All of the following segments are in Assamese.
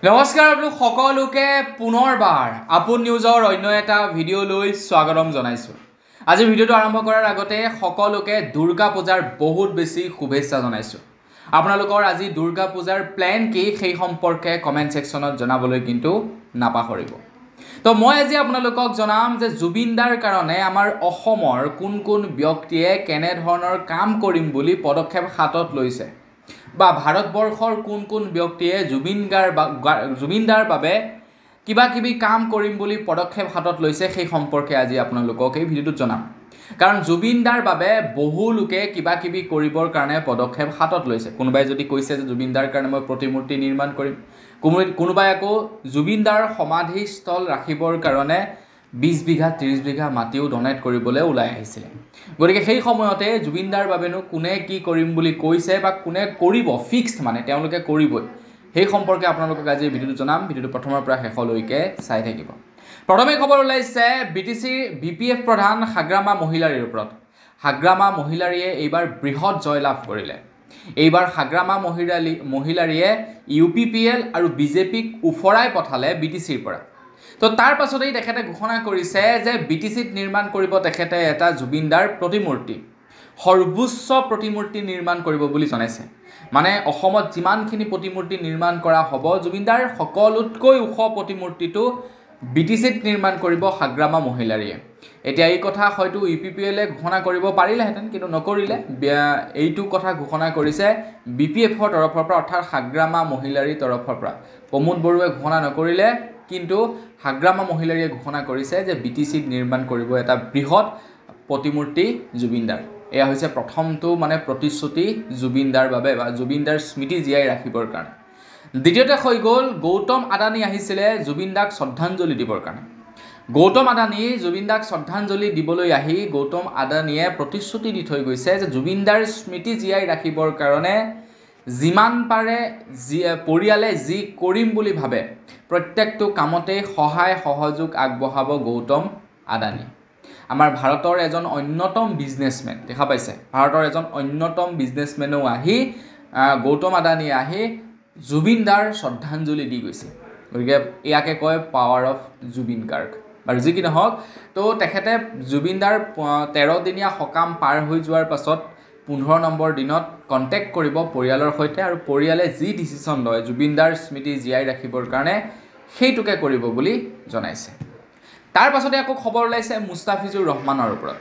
নমস্কাৰ আপোনালোক সকলোকে পুনৰবাৰ আপোন নিউজৰ অন্য এটা ভিডিঅ' লৈ স্বাগতম জনাইছো। আজি ভিডিঅ'টো আৰম্ভ কৰাৰ আগতে সকলোকে দুৰ্গা পূজাৰ বহুত বেছি শুভেচ্ছা জনাইছো। আপোনালোকৰ আজি দুৰ্গা পূজাৰ প্ল্যান কি সেই সম্পৰ্কে কমেন্ট সেকশনত জনাবলৈ কিন্তু নাপাহৰিব। তো মই আজি আপোনালোকক জনাম যে জুবিন দাৰ কাৰণে আমাৰ অসমৰ কোন কোন ব্যক্তিয়ে কেনে ধৰণৰ কাম কৰিম বুলি পদক্ষেপ হাতত লৈছে বা ভাৰতবৰ্ষৰ কোন কোন ব্যক্তিয়ে জুবিন দাৰ বাবে কিবা কিবি কাম কৰিম বুলি পদক্ষেপ হাতত লৈছে সেই সম্পৰ্কে আজি আপোনালোকক এই ভিডিঅ'টোত জনাম। কাৰণ জুবিন দাৰ বাবে বহু লোকে কিবা কিবি কৰিবৰ কাৰণে পদক্ষেপ হাতত লৈছে। কোনোবাই যদি কৈছে যে জুবিন দাৰ কাৰণে মই প্ৰতিমূৰ্তি নিৰ্মাণ কৰিম, কোনোবাই আকৌ জুবিন দাৰ সমাধিস্থল ৰাখিবৰ কাৰণে 20 বিঘা 30 বিঘা মাটিও ডনেট কৰিবলৈ ওলাই আহিছিল। গতিকে সেই সময়তে জুবিন দাৰ বাবেনো কোনে কি কৰিম বুলি কৈছে বা কোনে কৰিব ফিক্সড মানে তেওঁলোকে কৰিবই সেই সম্পৰ্কে আপোনালোকক আজি ভিডিঅ'টো জনাম। ভিডিঅ'টো প্ৰথমৰ পৰা শেষলৈকে চাই থাকিব। প্ৰথমে খবৰ ওলাইছে বিটিচিৰ বিপিএফ প্ৰধান হাগ্ৰামা মহিলাৰীৰ ওপৰত। হাগ্ৰামা মহিলাৰীয়ে এইবাৰ বৃহৎ জয়লাভ কৰিলে। এইবাৰ হাগ্ৰামা মহিলাৰীয়ে UPPL আৰু বিজেপিক উফৰাই পঠালে বিটিচিৰ পৰা। তো তাৰ পাছতেই তেখেতে ঘোষণা কৰিছে যে বিটিচিত নিৰ্মাণ কৰিব তেখেতে এটা জুবিন দাৰ প্ৰতিমূৰ্তি, সৰ্বোচ্চ প্ৰতিমূৰ্তি নিৰ্মাণ কৰিব বুলি জনাইছে। মানে অসমত যিমানখিনি প্ৰতিমূৰ্তি নিৰ্মাণ কৰা হ'ব জুবিন দাৰ সকলোতকৈ ওখ প্ৰতিমূৰ্তিটো বিটিচিত নিৰ্মাণ কৰিব হাগ্ৰামা মহিলাৰীয়ে। এতিয়া এই কথা হয়তো UPPL ঘোষণা কৰিব পাৰিলেহেঁতেন, কিন্তু নকৰিলে। এইটো কথা ঘোষণা কৰিছে BPFৰ তৰফৰ পৰা, অৰ্থাৎ হাগ্ৰামা মহিলাৰীৰ তৰফৰ পৰা। প্ৰমোদ বড়ুৱে ঘোষণা নকৰিলে, কিন্তু হাগ্ৰামা মহিলাৰীয়ে ঘোষণা কৰিছে যে বিটিচিত নিৰ্মাণ কৰিব এটা বৃহৎ প্ৰতিমূৰ্তি জুবিন দাৰ। এয়া হৈছে প্ৰথমটো মানে প্ৰতিশ্ৰুতি জুবিন দাৰ বাবে বা জুবিন দাৰ স্মৃতি জীয়াই ৰাখিবৰ কাৰণে। দ্বিতীয়তে হৈ গ'ল গৌতম আদানী আহিছিলে জুবিন দাক শ্ৰদ্ধাঞ্জলি দিবৰ কাৰণে। গৌতম আদানী জুবিন দাক শ্ৰদ্ধাঞ্জলি দিবলৈ আহি গৌতম আদানীয়ে প্ৰতিশ্ৰুতি দি থৈ গৈছে যে জুবিন দাৰ স্মৃতি জীয়াই ৰাখিবৰ কাৰণে যিমান পাৰে পৰিয়ালে যি কৰিম বুলি ভাবে প্ৰত্যেকটো কামতে সহায় সহযোগ আগবঢ়াব গৌতম আদানী। আমাৰ ভাৰতৰ এজন অন্যতম বিজনেছমেন, দেখা পাইছে, ভাৰতৰ এজন অন্যতম বিজনেছমেনো আহি গৌতম আদানী আহি জুবিন দাৰ শ্ৰদ্ধাঞ্জলি দি গৈছে। গতিকে ইয়াকে কয় পাৱাৰ অফ জুবিন গাৰ্গ। বাৰু যি কি নহওক, তো তেখেতে জুবিন দাৰ 13 দিনীয়া সকাম পাৰ হৈ যোৱাৰ পাছত 15 নম্বৰ দিনত কণ্টেক্ট কৰিব পৰিয়ালৰ সৈতে, আৰু পৰিয়ালে যি ডিচিশ্যন লয় জুবিন দাৰ স্মৃতি জীয়াই ৰাখিবৰ কাৰণে সেইটোকে কৰিব বুলি জনাইছে। তাৰ পাছতে আকৌ খবৰ ওলাইছে মুস্তাফিজুৰ ৰহমানৰ ওপৰত।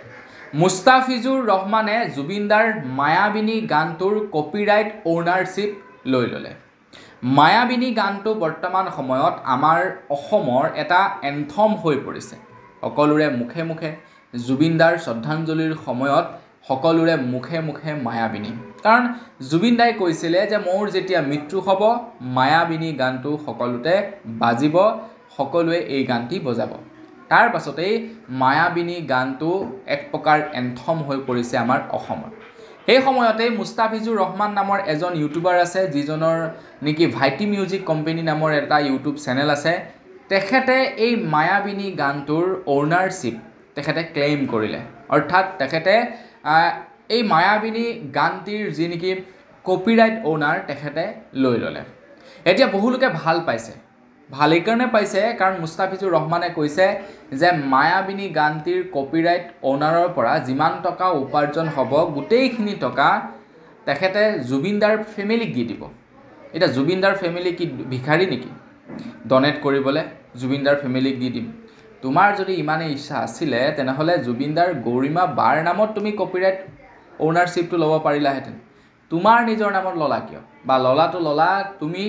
মুস্তাফিজুৰ ৰহমানে জুবিন দাৰ মায়াবিনী গানটোৰ কপিৰাইট অ'নাৰশ্বিপ লৈ ল'লে। মায়াবিনী গানটো বৰ্তমান সময়ত আমাৰ অসমৰ এটা এন্থম হৈ পৰিছে। সকলোৰে মুখে মুখে জুবিন দাৰ শ্ৰদ্ধাঞ্জলিৰ সময়ত সকলোৰে মুখে মুখে মায়াবিনী। কাৰণ জুবিন দাই কৈছিলে যে মোৰ যেতিয়া মৃত্যু হ'ব মায়াবিনী গানটো সকলোতে বাজিব, সকলোৱে এই গানটি বজাব। তাৰ পাছতেই মায়াবিনী গানটো এক প্ৰকাৰ এন্থম হৈ পৰিছে আমাৰ অসমত। সেই সময়তে মুস্তাফিজুৰ ৰহমান নামৰ এজন ইউটিউবাৰ আছে, যিজনৰ নেকি ভাইটি মিউজিক কোম্পানী নামৰ এটা ইউটিউব চেনেল আছে। তেখেতে এই মায়াবিনী গানটোৰ অ'নাৰশ্বিপ তেখেতে ক্লেইম কৰিলে, অৰ্থাৎ তেখেতে এই মায়াবিনী গানটিৰ যি নেকি কপিৰাইট অ'নাৰ তেখেতে লৈ ল'লে। এতিয়া বহু লোকে ভাল পাইছে, ভাল এইকাৰণে পাইছে কাৰণ মুস্তাফিজুৰ ৰহমানে কৈছে যে মায়াবিনী গানটিৰ কপিৰাইট অ'নাৰৰ পৰা যিমান টকা উপাৰ্জন হ'ব গোটেইখিনি টকা তেখেতে জুবিন দাৰ ফেমিলিক দি দিব। এতিয়া জুবিন দাৰ ফেমিলি কি ভিখাৰী নেকি ডনেট কৰিবলৈ? জুবিন দাৰ ফেমিলিক দি দিম। তোমাৰ যদি ইমানেই ইচ্ছা আছিলে তেনেহ'লে জুবিন দাৰ গৌৰিমা বাৰ নামত তুমি কপিৰাইট অ'নাৰশ্বিপটো ল'ব পাৰিলাহেঁতেন। তোমাৰ নিজৰ নামত ল'লা কিয়? বা ল'লাটো ল'লা তুমি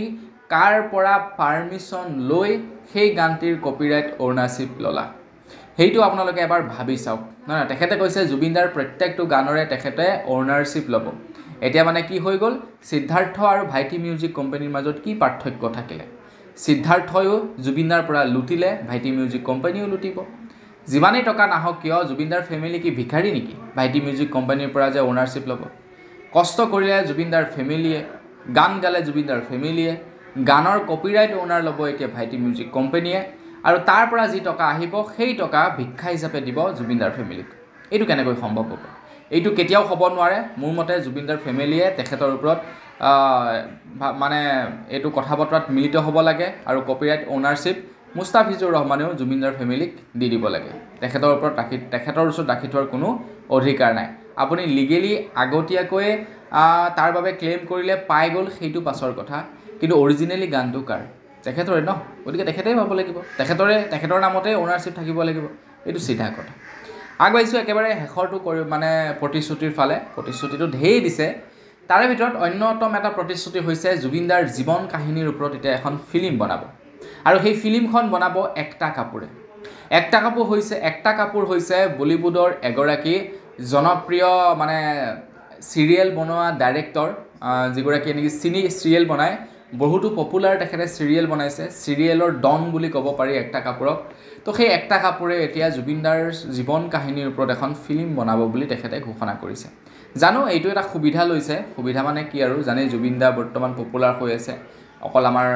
কাৰ পৰা পাৰ্মিশ্যন লৈ সেই গানটিৰ কপিৰাইট অ'নাৰশ্বিপ ল'লা? সেইটো আপোনালোকে এবাৰ ভাবি চাওক। নহয়, তেখেতে কৈছে জুবিন দাৰ প্ৰত্যেকটো গানৰে তেখেতে অ'নাৰশ্বিপ ল'ব। এতিয়া মানে কি হৈ গ'ল, সিদ্ধাৰ্থ আৰু ভাইটি মিউজিক কোম্পানীৰ মাজত কি পাৰ্থক্য থাকিলে? সিদ্ধাৰ্থয়ো জুবিন দাৰ পৰা লুটিলে, ভাইটি মিউজিক কোম্পানীও লুটিব। যিমানেই টকা নাহক কিয় জুবিন দাৰ ফেমিলি কি ভিখাৰী নেকি ভাইটি মিউজিক কোম্পানীৰ পৰা যে অ'নাৰশ্বিপ ল'ব? কষ্ট কৰিলে জুবিন দাৰ ফেমিলিয়ে, গান গালে জুবিন দাৰ ফেমিলিয়ে, গানৰ কপিৰাইট অ'নাৰ ল'ব এতিয়া ভাইটি মিউজিক কোম্পানীয়ে, আৰু তাৰ পৰা যি টকা আহিব সেই টকা ভিক্ষা হিচাপে দিব জুবিন দাৰ ফেমিলিক। এইটো কেনেকৈ সম্ভৱ হ'ব? এইটো কেতিয়াও হ'ব নোৱাৰে মোৰ মতে জুবিনদাৰ ফেমিলিয়ে তেখেতৰ ওপৰত মানে এইটো কথা বতৰাত মিলিত হ'ব লাগে আৰু কপিৰাইট অ'নাৰশ্বিপ মুস্তাফিজুৰ ৰহমানেও জুবিনদাৰ ফেমিলিক দি দিব লাগে তেখেতৰ ওপৰত তেখেতৰ ওচৰত ৰাখি থোৱাৰ কোনো অধিকাৰ নাই আপুনি লিগেলি আগতীয়াকৈ তাৰ বাবে ক্লেইম কৰিলে পাই গ'ল সেইটো পাছৰ কথা কিন্তু অৰিজিনেলি গানটো কাৰ তেখেতৰে ন গতিকে তেখেতেই পাব লাগিব তেখেতৰ নামতে অ'নাৰশ্বিপ থাকিব লাগিব এইটো চিধা কথা আগবাঢ়িছোঁ একেবাৰে শেষৰটো মানে প্ৰতিশ্ৰুতিৰ ফালে প্ৰতিশ্ৰুতিটো ঢেৰ দিছে তাৰে ভিতৰত অন্যতম এটা প্ৰতিশ্ৰুতি হৈছে জুবিনদাৰ জীৱন কাহিনীৰ ওপৰত এতিয়া এখন ফিল্ম বনাব আৰু সেই ফিল্মখন বনাব একটা কাপুৰ হৈছে বলিউডৰ এগৰাকী জনপ্ৰিয় মানে চিৰিয়েল বনোৱা ডাইৰেক্টৰ যিগৰাকী নেকি চিৰিয়েল বনায় বহুতো পপুলাৰ তেখেতে চিৰিয়েল বনাইছে চিৰিয়েলৰ ডন বুলি ক'ব পাৰি একটা কাপুৰক তো সেই একটা কাপুৰে এতিয়া জুবিনদাৰ জীৱন কাহিনীৰ ওপৰত এখন ফিল্ম বনাব বুলি তেখেতে ঘোষণা কৰিছে জানো এইটো এটা সুবিধা লৈছে সুবিধা মানে কি আৰু জানে জুবিনদা বৰ্তমান পপুলাৰ হৈ আছে অকল আমাৰ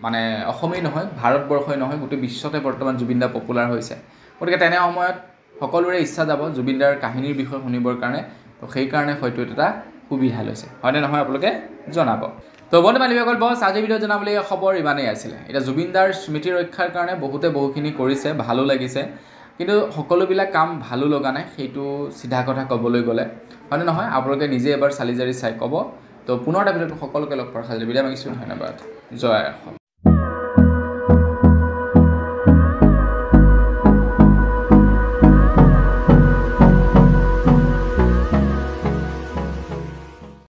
মানে অসমেই নহয় ভাৰতবৰ্ষই নহয় গোটেই বিশ্বতে বৰ্তমান জুবিনদা পপুলাৰ হৈছে গতিকে তেনে সময়ত সকলোৰে ইচ্ছা যাব জুবিনদাৰ কাহিনীৰ বিষয়ে শুনিবৰ কাৰণে তো সেইকাৰণে হয়তো এটা সুবিধা লৈছে হয়নে নহয় আপোনালোকে জনাব তো বন্ধু বান্ধৱীসকল বছ আজি ভিডিঅ' জনাবলৈ খবৰ ইমানেই আছিলে এতিয়া জুবিনদাৰ স্মৃতি ৰক্ষাৰ কাৰণে বহুখিনি কৰিছে ভালো লাগিছে কিন্তু সকলোবিলাক কাম ভালো লগা নাই সেইটো চিধা কথা ক'বলৈ গ'লে হয়নে নহয় আপোনালোকে নিজে এবাৰ চালি জাৰি চাই ক'ব তো পুনৰ এটা ভিডিঅ'ত সকলোকে লগ পোৱাৰ খালি বিদায় মাগিছোঁ ধন্যবাদ জয় অসম